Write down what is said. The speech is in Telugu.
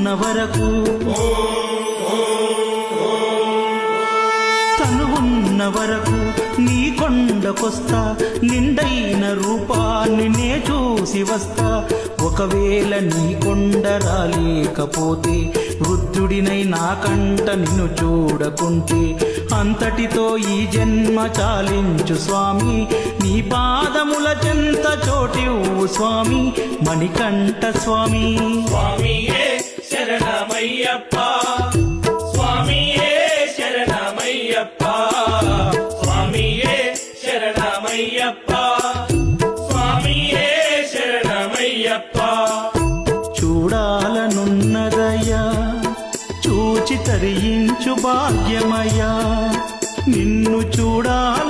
తనువున్న వరకు తనువున్న వరకు నీ కొండకొస్తా, నిండైన రూపాన్ని నే చూసి వస్తా. ఒకవేళ నీ కొండ రాలేకపోతే, వృద్ధుడినై నాకంట నిన్ను చూడకుంటే, అంతటితో ఈ జన్మ చాలించు స్వామి. నీ పాదముల చెంత చోటివ్వు స్వామి, మణికంఠ స్వామి. స్వామియే శరణమయ్యప్ప, స్వామియే శరణమయ్యప్ప, స్వామియే శరణమయ్యప్ప, స్వామియే శరణమయ్యప్ప. చూడాలనున్నదయ్యా, చూచి తరించు భాగ్యమయ్యా, నిన్ను చూడాలనున్నదయ్యా,